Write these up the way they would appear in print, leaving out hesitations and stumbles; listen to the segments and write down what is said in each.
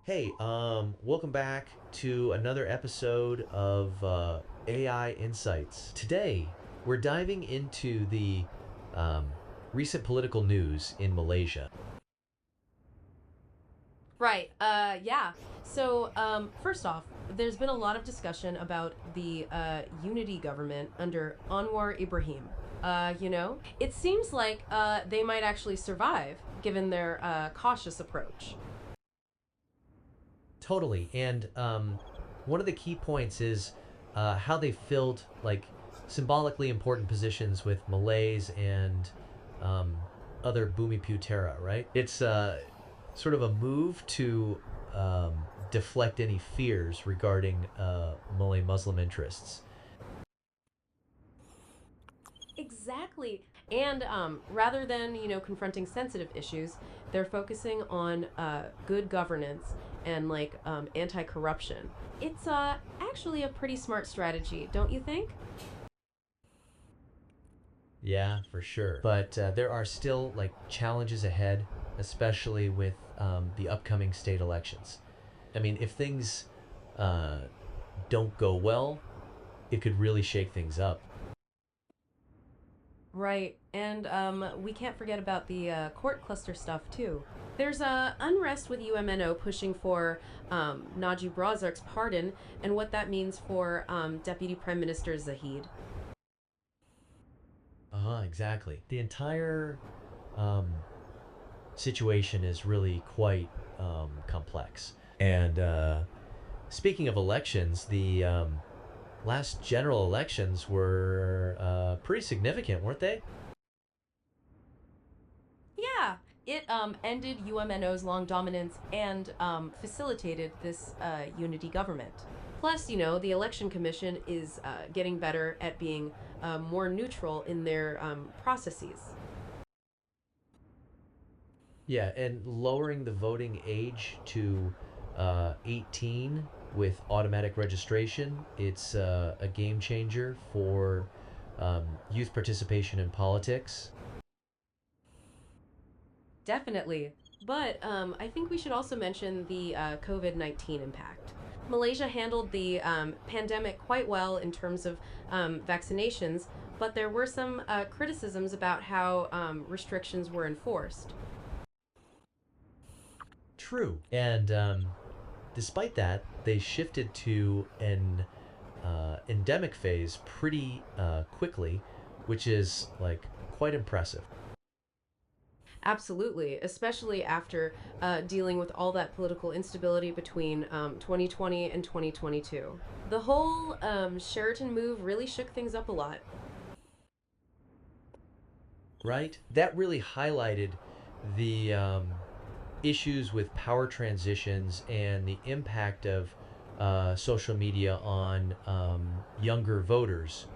Hey, welcome back to another episode of AI Insights. Today, we're diving into the um, recent political news in Malaysia. Right. Yeah. First off, there's been a lot of discussion about the unity government under Anwar Ibrahim. It seems like they might actually survive given their cautious approach. Totally. And one of the key points is how they filled symbolically important positions with Malays and um, other Bumi Putera, right? It's sort of a move to deflect any fears regarding Malay Muslim interests. Exactly. And rather than confronting sensitive issues, they're focusing on good governance and anti-corruption. It's actually a pretty smart strategy, don't you think? Yeah, for sure. But there are still challenges ahead, especially with the upcoming state elections. I mean, if things uh, don't go well, it could really shake things up. Right. And we can't forget about the court cluster stuff, too. There's unrest with UMNO pushing for Najib Razak's pardon and what that means for Deputy Prime Minister Zahid. Exactly. The entire um, situation is really quite complex. And speaking of elections, the last general elections were pretty significant, weren't they? Yeah, it ended UMNO's long dominance and facilitated this unity government. Plus, the election commission is getting better at being more neutral in their processes. Yeah, and lowering the voting age to 18 with automatic registration, it's a game changer for youth participation in politics. Definitely. But I think we should also mention the COVID-19 impact. Malaysia handled the pandemic quite well in terms of vaccinations, but there were some criticisms about how restrictions were enforced. True. And despite that, they shifted to an endemic phase pretty quickly, which is quite impressive. Absolutely, especially after dealing with all that political instability between 2020 and 2022. The whole Sheraton move really shook things up a lot. Right? That really highlighted the issues with power transitions and the impact of social media on younger voters.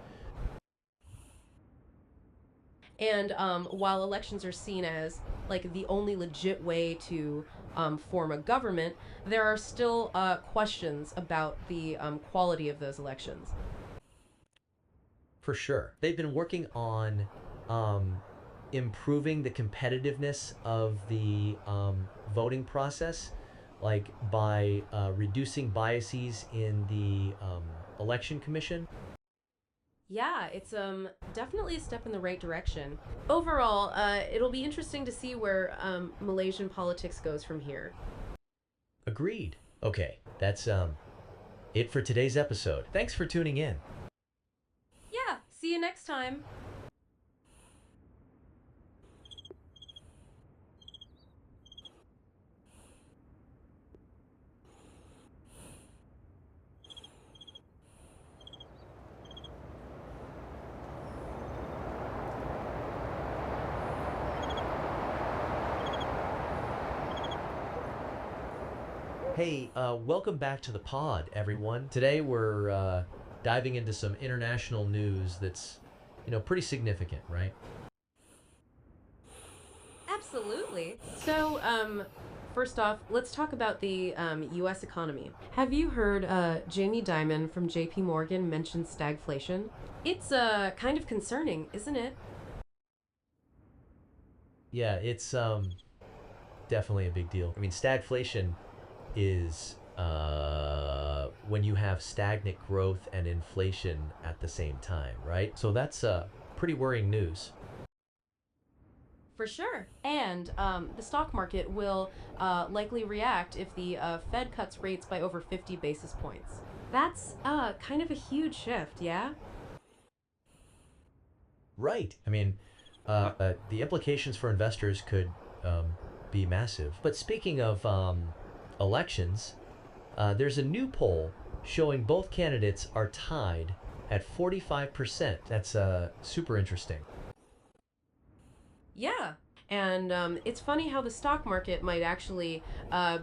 And while elections are seen as the only legit way to form a government, there are still questions about the quality of those elections. For sure. They've been working on um, improving the competitiveness of the voting process, by reducing biases in the election commission. Yeah, it's definitely a step in the right direction. Overall, it'll be interesting to see where Malaysian politics goes from here. Agreed. Okay, that's it for today's episode. Thanks for tuning in. Yeah, see you next time. Hey, welcome back to the pod, everyone. Today we're diving into some international news that's, pretty significant, right? Absolutely. First off, let's talk about the U.S. economy. Have you heard Jamie Dimon from J.P. Morgan mention stagflation? It's kind of concerning, isn't it? Yeah, it's definitely a big deal. I mean, stagflation is when you have stagnant growth and inflation at the same time, right? So that's pretty worrying news. For sure. And the stock market will likely react if the Fed cuts rates by over 50 basis points. That's kind of a huge shift, yeah? Right. I mean, the implications for investors could um, be massive. But speaking of elections, there's a new poll showing both candidates are tied at 45%. That's super interesting. Yeah. And it's funny how the stock market might actually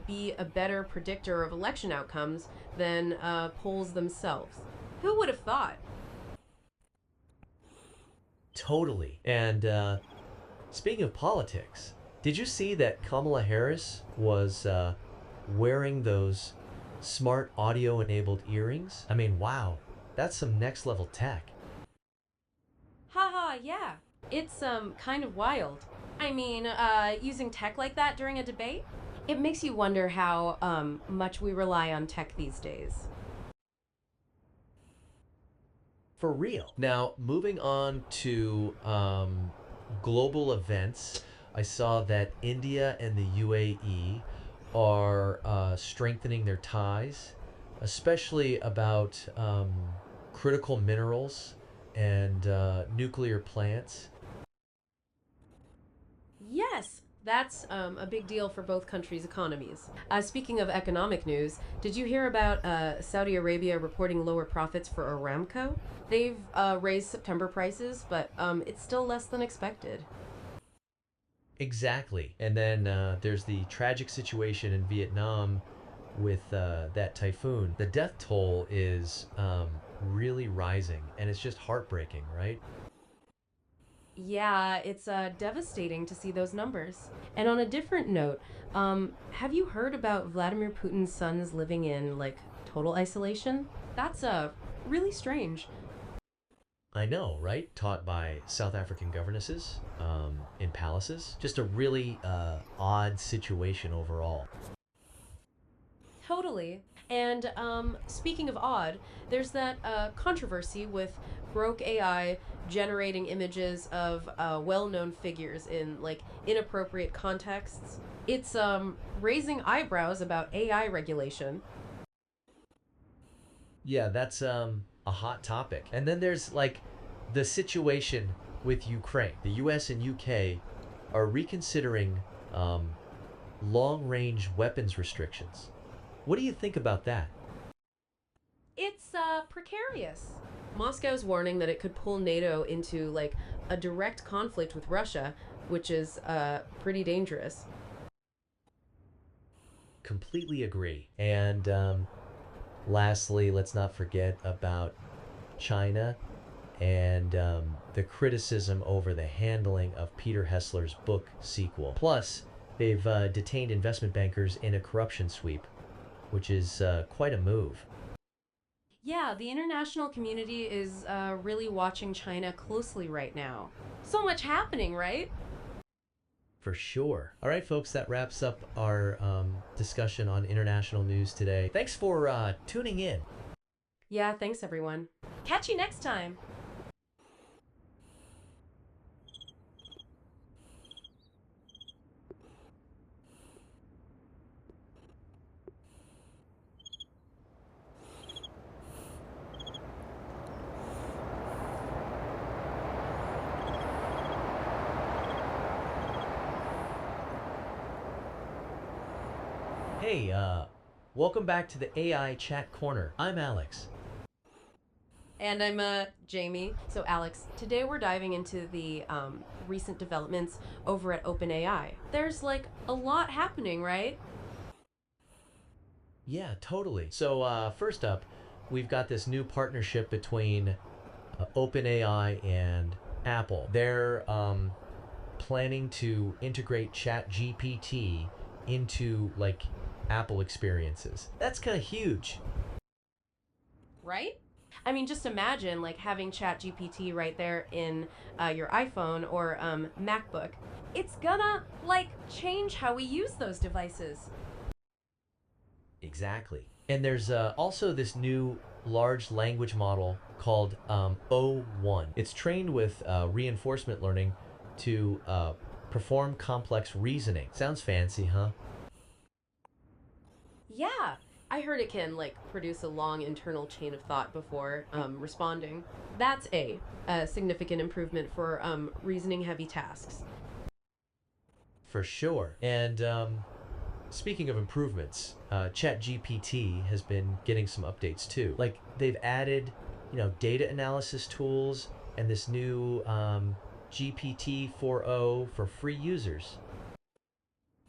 be a better predictor of election outcomes than polls themselves. Who would have thought? Totally. And speaking of politics, did you see that Kamala Harris was wearing those smart audio enabled earrings? I mean, wow, that's some next level tech. Haha, yeah. It's kind of wild. I mean, using tech like that during a debate? It makes you wonder how much we rely on tech these days. For real. Now, moving on to global events, I saw that India and the UAE are strengthening their ties, especially about critical minerals and nuclear plants. Yes, that's a big deal for both countries' economies. Speaking of economic news, did you hear about Saudi Arabia reporting lower profits for Aramco? They've raised September prices, but it's still less than expected. Exactly. And then there's the tragic situation in Vietnam with that typhoon. The death toll is really rising, and it's just heartbreaking, right? Yeah, it's devastating to see those numbers. And on a different note, have you heard about Vladimir Putin's sons living in like total isolation? That's really strange. I know, right? Taught by South African governesses in palaces. Just a really odd situation overall. Totally. And speaking of odd, there's that controversy with Grok AI generating images of well-known figures in like inappropriate contexts. It's raising eyebrows about AI regulation. Yeah, that's a hot topic. And then there's like the situation with Ukraine. The US and UK are reconsidering um, long range weapons restrictions. What do you think about that? It's precarious. Moscow's warning that it could pull NATO into like a direct conflict with Russia, which is pretty dangerous. Completely agree. And lastly, let's not forget about China and the criticism over the handling of Peter Hessler's book sequel. Plus, they've detained investment bankers in a corruption sweep, which is quite a move. Yeah, the international community is really watching China closely right now. So much happening, right? For sure. All right, folks, that wraps up our discussion on international news today. Thanks for tuning in. Yeah, thanks everyone. Catch you next time. Hey, welcome back to the AI Chat Corner. I'm Alex. And I'm Jamie. So, Alex, today we're diving into the recent developments over at OpenAI. There's like a lot happening, right? Yeah, totally. So, first up, we've got this new partnership between OpenAI and Apple. They're planning to integrate ChatGPT into like Apple experiences. That's kind of huge. Right? I mean, just imagine like having ChatGPT right there in your iPhone or MacBook. It's gonna like change how we use those devices. Exactly. And there's also this new large language model called O1. It's trained with reinforcement learning to perform complex reasoning. Sounds fancy, huh? Yeah, I heard it can like produce a long internal chain of thought before responding. That's a significant improvement for reasoning heavy tasks. For sure. And speaking of improvements, ChatGPT has been getting some updates too. Like they've added, data analysis tools and this new GPT 4.0 for free users.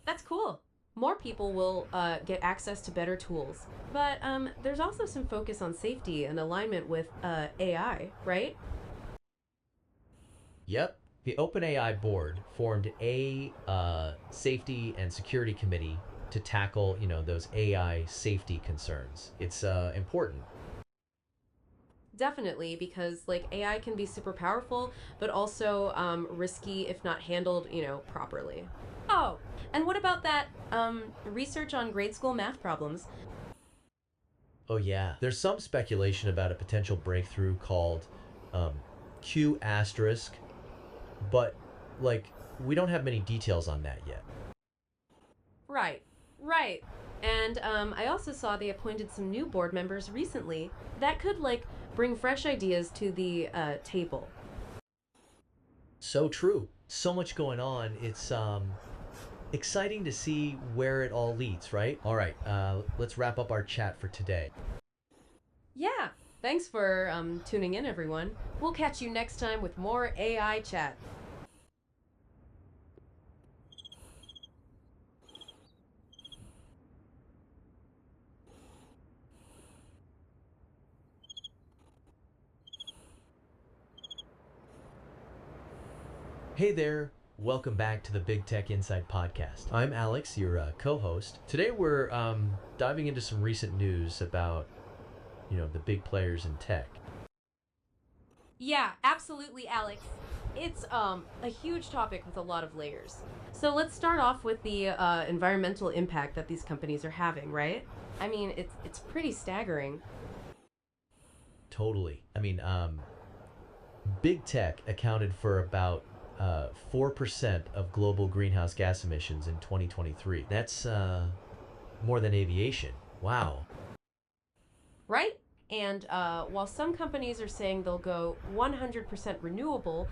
That's cool. More people will get access to better tools. But there's also some focus on safety and alignment with AI, right? Yep. The OpenAI board formed a safety and security committee to tackle, those AI safety concerns. It's important. Definitely, because like AI can be super powerful, but also risky if not handled, properly. Oh, and what about that research on grade school math problems? Oh yeah. There's some speculation about a potential breakthrough called um, Q asterisk, but like we don't have many details on that yet. Right, right. And I also saw they appointed some new board members recently that could like bring fresh ideas to the table. So true. So much going on. It's exciting to see where it all leads, right? All right, let's wrap up our chat for today. Yeah. Thanks for tuning in, everyone. We'll catch you next time with more AI chat. Hey there. Welcome back to the Big Tech Inside podcast. I'm Alex, your co-host. Today we're diving into some recent news about, the big players in tech. Yeah, absolutely, Alex. It's a huge topic with a lot of layers. So let's start off with the environmental impact that these companies are having, right? I mean, it's pretty staggering. Totally. I mean, big tech accounted for about 4% of global greenhouse gas emissions in 2023. That's more than aviation. Wow. Right? And while some companies are saying they'll go 100% renewable,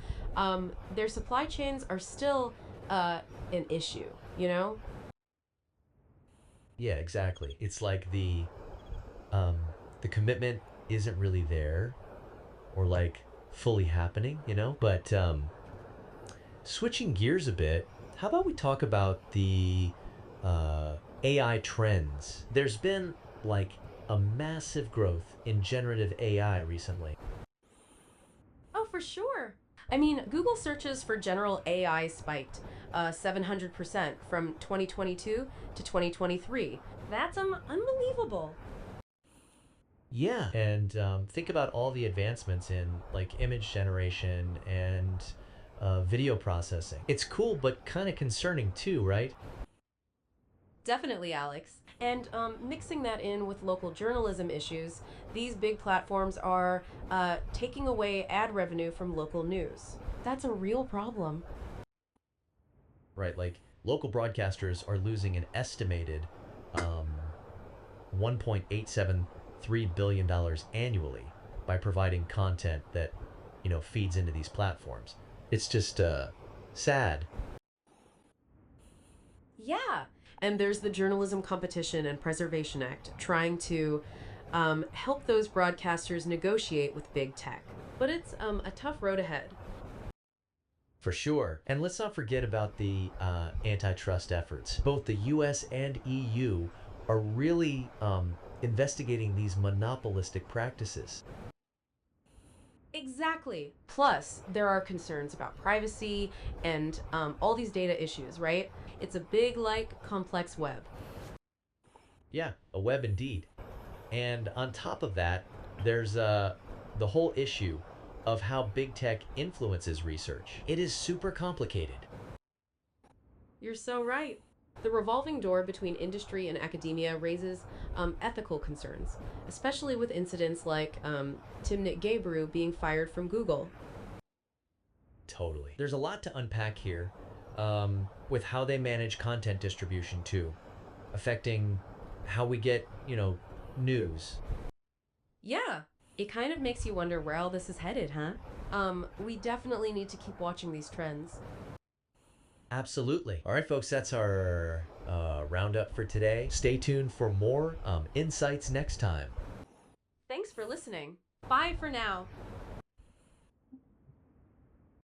their supply chains are still an issue, you know? Yeah, exactly. It's like um, the commitment isn't really there or like fully happening, But switching gears a bit, how about we talk about the AI trends? There's been like a massive growth in generative AI recently. Oh, for sure. I mean, Google searches for general AI spiked 700% from 2022 to 2023. That's unbelievable. Yeah, and think about all the advancements in like image generation and video processing. It's cool, but kind of concerning too, right? Definitely, Alex. And mixing that in with local journalism issues, these big platforms are taking away ad revenue from local news. That's a real problem. Right, like local broadcasters are losing an estimated um, $1.873 billion annually by providing content that feeds into these platforms. It's just sad. Yeah. And there's the Journalism Competition and Preservation Act trying to help those broadcasters negotiate with big tech. But it's a tough road ahead. For sure. And let's not forget about the antitrust efforts. Both the US and EU are really investigating these monopolistic practices. Exactly. Plus, there are concerns about privacy and all these data issues, right? It's a big, like, complex web. Yeah, a web indeed. And on top of that, there's the whole issue of how big tech influences research. It is super complicated. You're so right. The revolving door between industry and academia raises ethical concerns, especially with incidents like Timnit Gebru being fired from Google. Totally. There's a lot to unpack here with how they manage content distribution too, affecting how we get, news. Yeah, it kind of makes you wonder where all this is headed, huh? We definitely need to keep watching these trends. Absolutely. All right, folks, that's our roundup for today. Stay tuned for more insights next time. Thanks for listening. Bye for now.